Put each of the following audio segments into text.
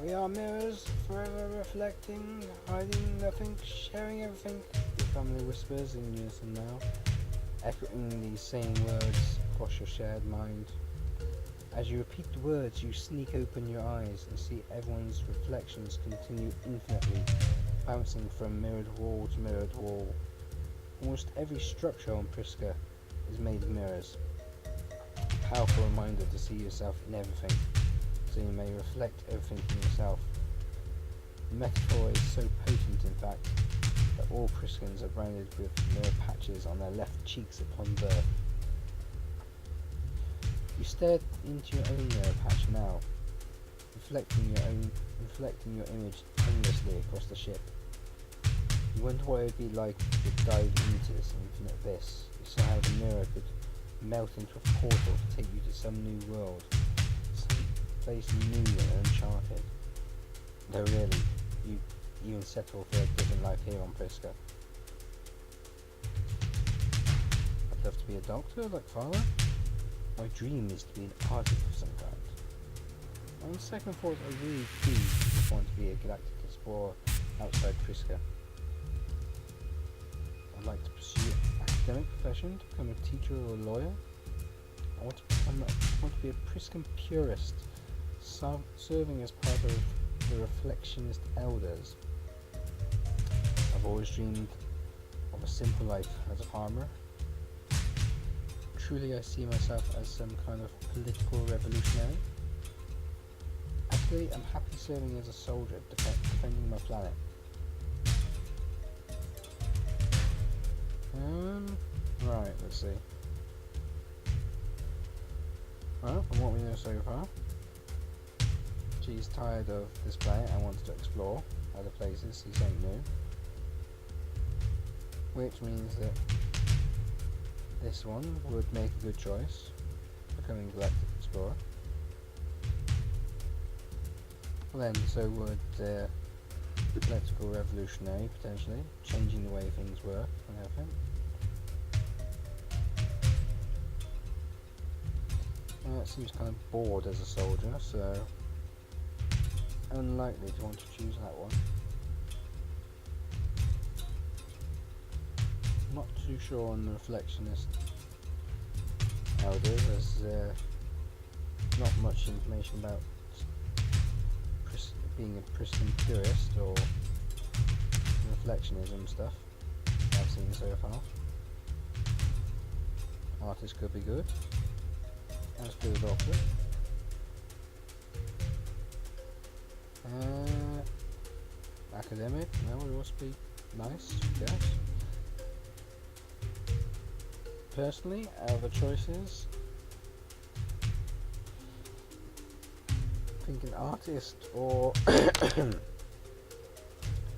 We are mirrors, forever reflecting, hiding nothing, sharing everything. Your family whispers in unison now, echoing these same words across your shared mind. As you repeat the words, you sneak open your eyes and see everyone's reflections continue infinitely, bouncing from mirrored wall to mirrored wall. Almost every structure on Priska is made of mirrors. A powerful reminder to see yourself in everything, so you may reflect everything in yourself. The metaphor is so potent, in fact, that all Priskans are branded with mirror patches on their left cheeks upon birth. You stare into your own mirror patch now, reflecting your image endlessly across the ship. You wonder what it would be like to dive into this infinite abyss. You saw how the mirror could melt into a portal to take you to some new world, some place new and uncharted. Though really, you even settle for a different life here on Priska. I'd love to be a doctor, like father. My dream is to be an artist of some kind. On second thought, I really do just want to be a galactic explorer outside Priska. I'd like to pursue an academic profession, to become a teacher or a lawyer. I want to be a Priscan purist, serving as part of the reflectionist elders. I've always dreamed of a simple life as a farmer. Truly, I see myself as some kind of political revolutionary. Actually, I'm happy serving as a soldier, defending my planet. Right, let's see. Well, from what we know so far, she's tired of this planet and wants to explore other places, see something new. Which means that this one would make a good choice, becoming Galactic Explorer. Well then, so would the Political Revolutionary, potentially, changing the way things work and everything. It seems kind of bored as a soldier, so unlikely to want to choose that one. Not too sure on the reflectionist elders, as not much information about being a Priscan purist or reflectionism stuff I've seen so far. Artist could be good, as could a doctor. Academic, that would also be nice, yes. Personally, out of the choices, I think an artist or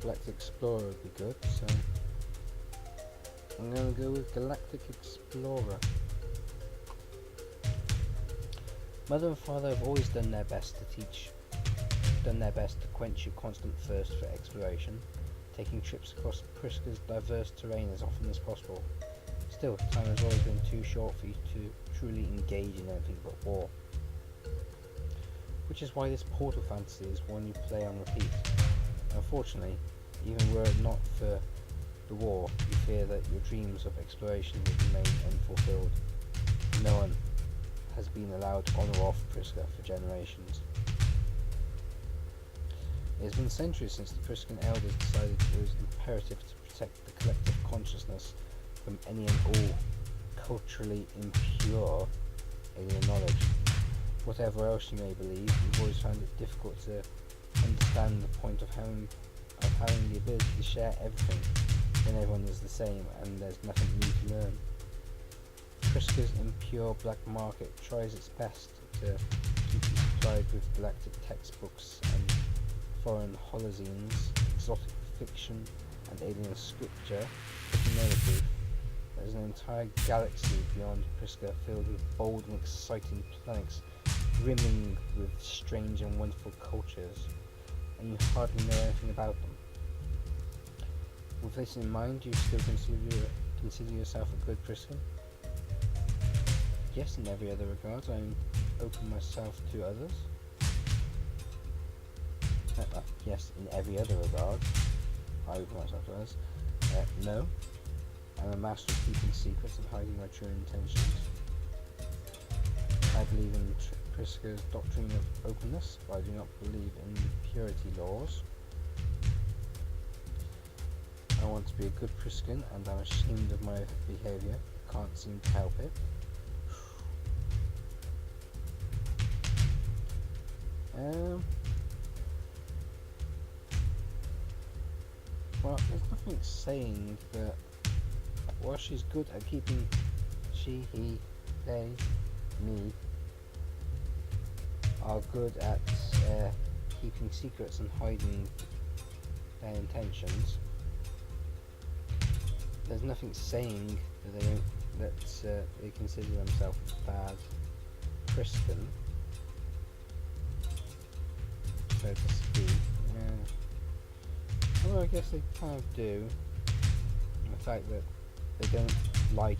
Galactic Explorer would be good, so I'm going to go with Galactic Explorer. Mother and father have always done their best to quench your constant thirst for exploration, taking trips across Priska's diverse terrain as often as possible. Still, time has always been too short for you to truly engage in anything but war. Which is why this Portal fantasy is one you play on repeat. Unfortunately, even were it not for the war, you fear that your dreams of exploration will remain unfulfilled. No one has been allowed on or off Priska for generations. It has been centuries since the Priscan elders decided it was imperative to protect the collective consciousness from any and all culturally impure alien knowledge. Whatever else you may believe, you've always found it difficult to understand the point of having the ability to share everything when everyone is the same and there's nothing new to learn. Priska's impure black market tries its best to keep you supplied with galactic textbooks and foreign holozines, exotic fiction and alien scripture, but you know the truth. There is an entire galaxy beyond Priska filled with bold and exciting planets brimming with strange and wonderful cultures, and you hardly know anything about them. With this in mind, do you still consider yourself a good Priscan? Yes, in every other regard, I open myself to others. yes, in every other regard, I would myself to others. No. I'm a master of keeping secrets and hiding my true intentions. I believe in Priska's doctrine of openness, but I do not believe in purity laws. I want to be a good Priscan, and I'm ashamed of my behaviour. Can't seem to help it. Well, there's nothing saying that while she's good at keeping she, he, they, me are good at keeping secrets and hiding their intentions. There's nothing saying that they don't they consider themselves bad Christian, so to speak. Although I guess they kind of do. The fact that they don't like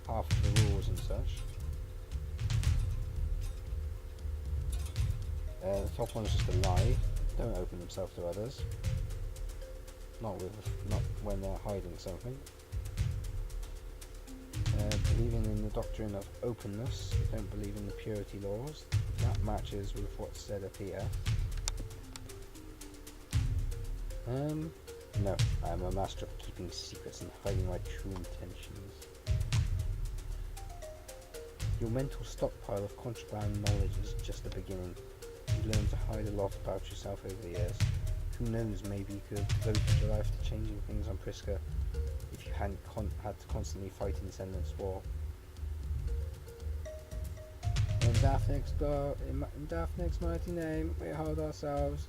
half of the rules and such. The top one's just a lie. Don't open themselves to others. Not when they're hiding something. Believing in the doctrine of openness. Don't believe in the purity laws. That matches with what's said up here. No, I'm a master of keeping secrets and hiding my true intentions. Your mental stockpile of contraband knowledge is just the beginning. You've learned to hide a lot about yourself over the years. Who knows, maybe you could have devoted your life to changing things on Priska if you hadn't had to constantly fight in Descendants War. In Daphne's mighty name, we hold ourselves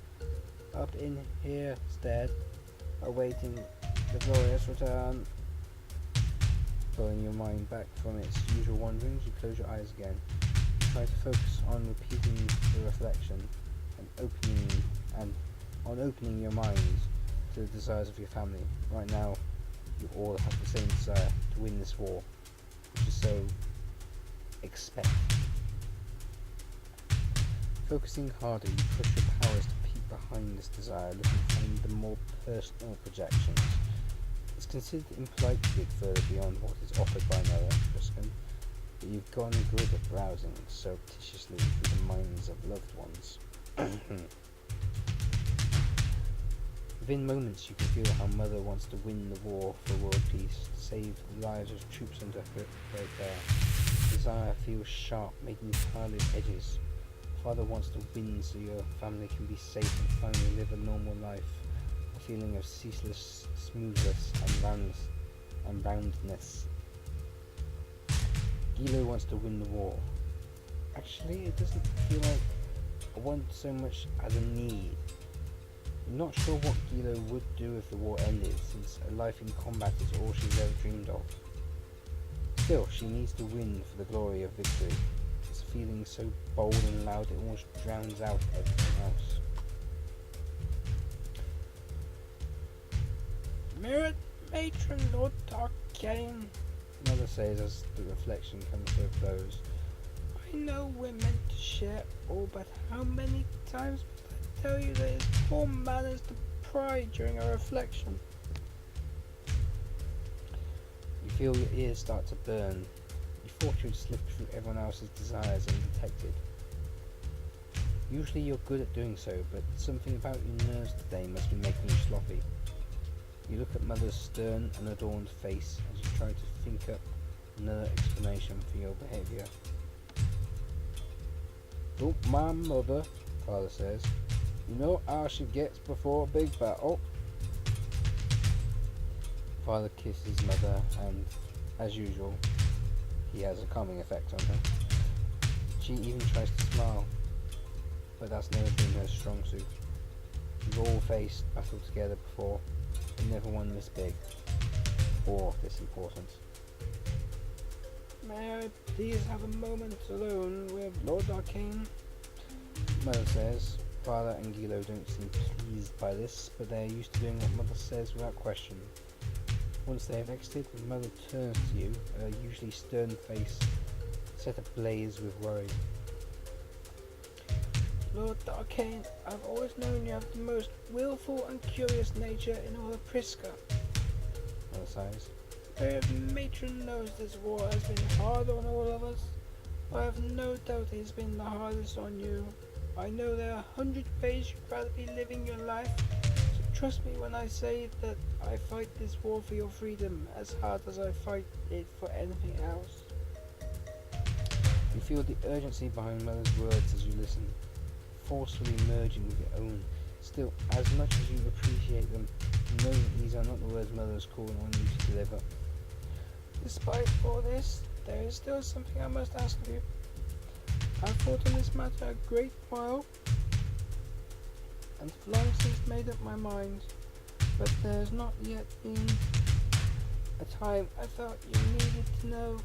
up in here stead, awaiting the glorious return. Pulling your mind back from its usual wanderings, you close your eyes again. Try to focus on repeating the reflection and opening your mind to the desires of your family. Right now, you all have the same desire to win this war, which is so expect. Focusing harder, you push your powers to peek behind this desire, looking for the more personal projections. It's considered impolite to dig further beyond what is offered by another Priscan, but you've gone good at browsing surreptitiously through the minds of loved ones. Within moments you can feel how Mother wants to win the war for world peace, to save the lives of troops under her care. Desire feels sharp, making tireless edges. Father wants to win so your family can be safe and finally live a normal life. A feeling of ceaseless smoothness and roundness. Gilo wants to win the war. Actually, it doesn't feel like a want so much as a need. I'm not sure what Gilo would do if the war ended, since a life in combat is all she's ever dreamed of. Still, she needs to win for the glory of victory. It's a feeling so bold and loud it almost drowns out everything else. Merit matron Lord Tarkane, Mother says as the reflection comes to a close. I know we're meant to share all, but how many times must I tell you that it's poor manners to pry during a reflection? You feel your ears start to burn. You thought you'd slipped through everyone else's desires undetected. Usually you're good at doing so, but something about your nerves today must be making you sloppy. You look at Mother's stern and adorned face as you try to think up another explanation for your behaviour. Don't mind Mother, Father says. You know how she gets before a big battle. Father kisses Mother and, as usual, he has a calming effect on her. She even tries to smile, but that's never been her strong suit. We've all faced battle together before, but never one this big, or this important. May I please have a moment alone with Lord Arcane? Mother says. Father and Gilo don't seem pleased by this, but they are used to doing what Mother says without question. Once they have exited, Mother turns to you, her usually stern face set ablaze with worry. Lord Darkane, I've always known you have the most willful and curious nature in all of Priska. Mother sighs. The matron knows this war has been hard on all of us. I have no doubt it has been the hardest on you. I know there are 100 ways you'd rather be living your life, so trust me when I say that I fight this war for your freedom as hard as I fight it for anything else. You feel the urgency behind Mother's words as you listen, forcefully merging with your own. Still, as much as you appreciate them, know that these are not the words Mother is calling on you to deliver. Despite all this, there is still something I must ask of you. I've thought on this matter a great while, and have long since made up my mind, but there has not yet been a time I felt you needed to know.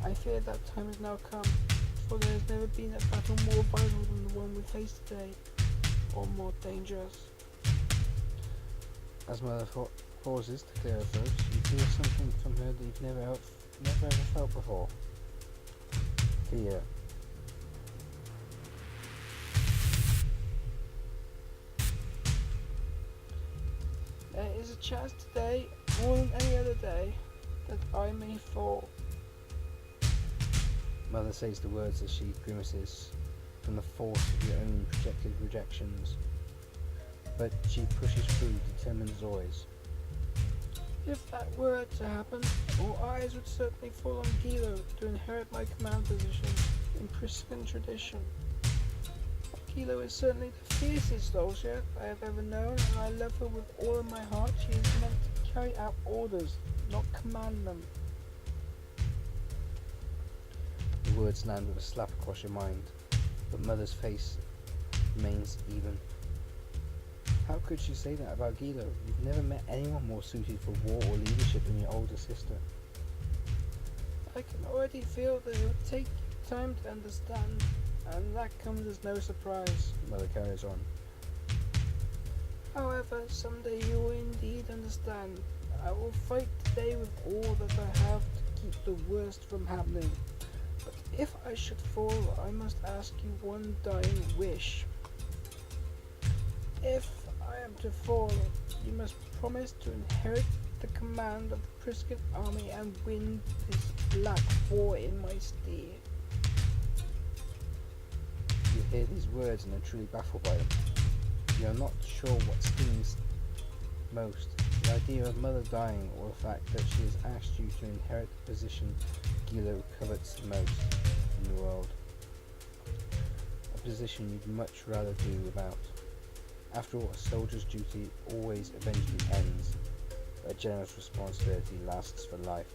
I fear that time has now come, for there has never been a battle more vital than the one we face today, or more dangerous. As Mother pauses to clear her throat, you feel something from her that you've never ever felt before. Fear. There is a chance today, more than any other day, that I may fall. Mother says the words as she grimaces from the force of your own projected rejections, but she pushes through, determined as always. If that were to happen, all eyes would certainly fall on Gilo to inherit my command position in Priscan tradition. Gilo is certainly the fiercest soldier I have ever known, and I love her with all of my heart. She is meant to carry out orders, not command them. The words land with a slap across your mind, but Mother's face remains even. How could she say that about Guido? You've never met anyone more suited for war or leadership than your older sister. I can already feel that it would take time to understand, and that comes as no surprise, Mother carries on. However, someday you will indeed understand. I will fight today with all that I have to keep the worst from happening. But if I should fall, I must ask you one dying wish. If I am to fall, you must promise to inherit the command of the Priscan army and win this black war in my stead. You hear these words and are truly baffled by them. You are not sure what stings most, the idea of Mother dying or the fact that she has asked you to inherit the position Gilo covets the most in the world. A position you'd much rather do without. After all, a soldier's duty always eventually ends, but a generous responsibility lasts for life.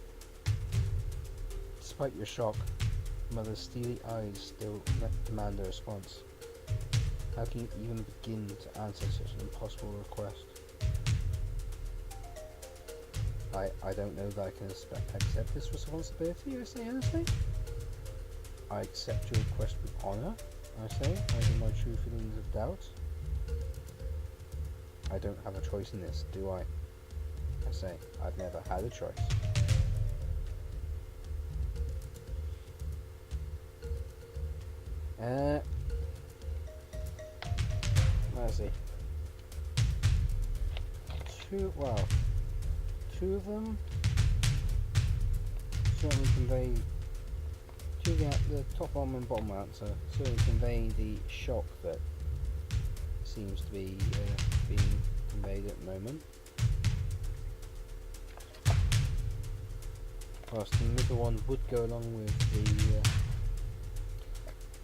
Despite your shock, Mother's steely eyes still demand a response. How can you even begin to answer such an impossible request? I don't know that I can accept this responsibility, I say honestly. I accept your request with honour, I say, hiding my true feelings of doubt. I don't have a choice in this, do I? I say, I've never had a choice. Let's see. Two of them certainly convey, the top one and bottom answer certainly convey the shock that seems to be being conveyed at the moment. Whilst the middle one would go along with the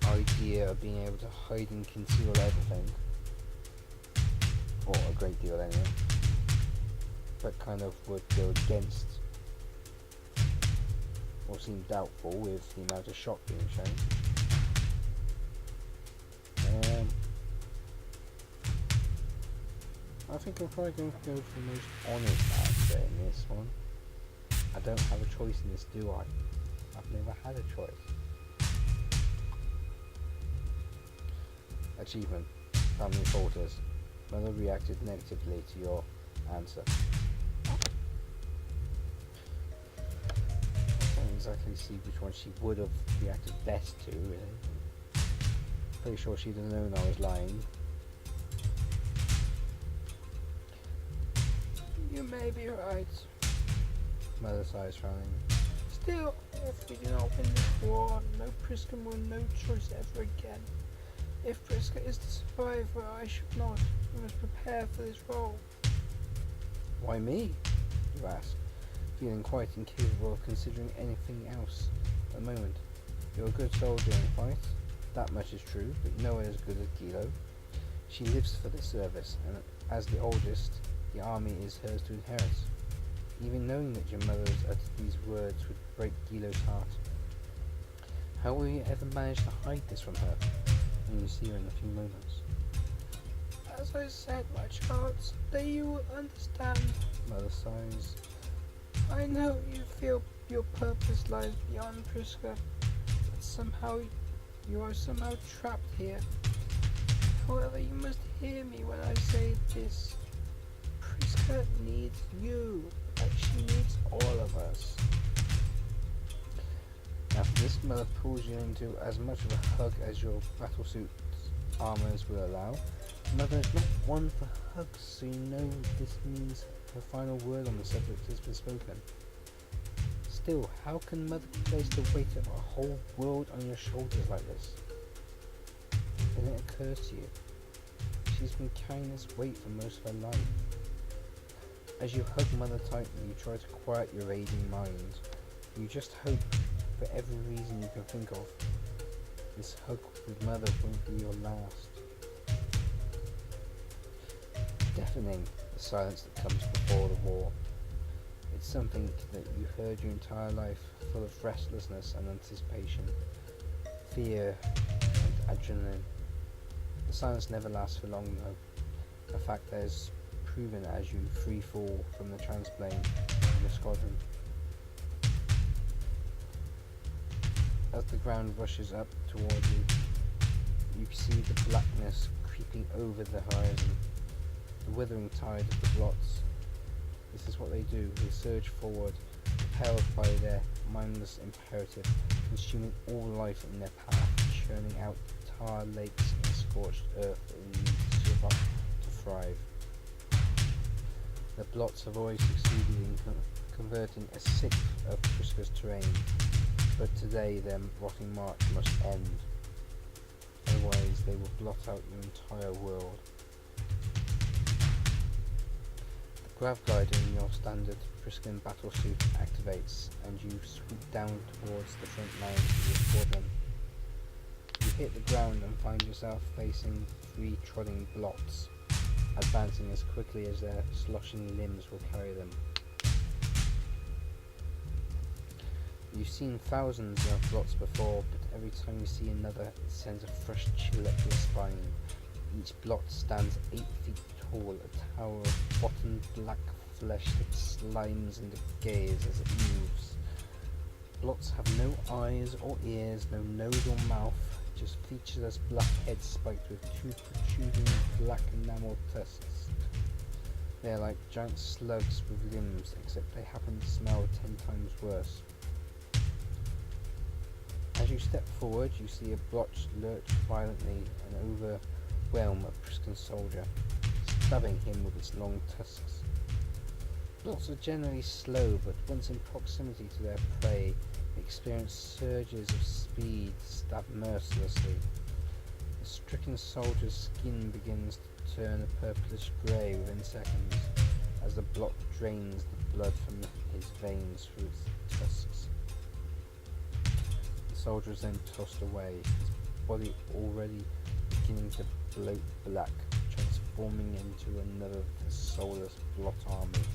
idea of being able to hide and conceal everything, or a great deal anyway, but kind of would go against, or seem doubtful with the amount of shock being shown. I think I'm probably going to go for the most honest answer in this one. I don't have a choice in this, do I? I've never had a choice. Achievement. Family falters. Mother reacted negatively to your answer. I can't exactly see which one she would have reacted best to, really. Pretty sure she'd have known I was lying. You may be right. Mother sighs, frowning. Still, if we do not win this war, no Prisca will no choice ever again. If Prisca is to survive where I should not, we must prepare for this role. Why me? You ask, feeling quite incapable of considering anything else at the moment. You're a good soldier in fight, that much is true, but no one as good as Gilo. She lives for this service, and as the oldest, the army is hers to inherit. Even knowing that your mother has uttered these words would break Gilo's heart. How will you ever manage to hide this from her when you see her in a few moments? As I said, my child, someday you will understand. Mother sighs. I know you feel your purpose lies beyond Prisca, but somehow you are somehow trapped here. However, you must hear me when I say this. Prisca needs you, like she needs all of us. After this, Mother pulls you into as much of a hug as your battlesuit's armors will allow. Mother is not one for hugs, so you know this means her final word on the subject has been spoken. Still, how can Mother place the weight of a whole world on your shoulders like this? Then it occurs to you, she's been carrying this weight for most of her life. As you hug Mother tightly, you try to quiet your raging mind. You just hope, for every reason you can think of, this hug with Mother won't be your last. Deafening, the silence that comes before the war. It's something that you heard your entire life, full of restlessness and anticipation, fear and adrenaline. The silence never lasts for long though, a fact that is proven as you free fall from the transplane in the squadron. As the ground rushes up toward you, you see the blackness creeping over the horizon, the withering tide of the blots. This is what they do. They surge forward, propelled by their mindless imperative, consuming all life in their path, churning out tar lakes and scorched earth that it needs to survive, to thrive. The blots have always succeeded in converting a sixth of Prisca's terrain, but today their rotting march must end. Otherwise they will blot out your entire world. The grav glider in your standard Priscan battlesuit activates, and you swoop down towards the front lines of your squadron. You hit the ground and find yourself facing 3 trotting blots, advancing as quickly as their sloshing limbs will carry them. You've seen thousands of blots before, but every time you see another, it sends a fresh chill up your spine. Each blot stands 8 feet tall, a tower of bottomed black flesh that slimes and decays as it moves. Blots have no eyes or ears, no nose or mouth, just featureless black heads spiked with 2 protruding black enamel tusks. They are like giant slugs with limbs, except they happen to smell 10 times worse. As you step forward, you see a blot lurch violently and overwhelm a Priscan soldier, stabbing him with its long tusks. Blots are generally slow, but once in proximity to their prey, they experience surges of speed, stab mercilessly. The stricken soldier's skin begins to turn a purplish grey within seconds, as the blot drains the blood from his veins through its tusks. The soldier is then tossed away, his body already beginning to bloat black, transforming into another of the soulless blot army.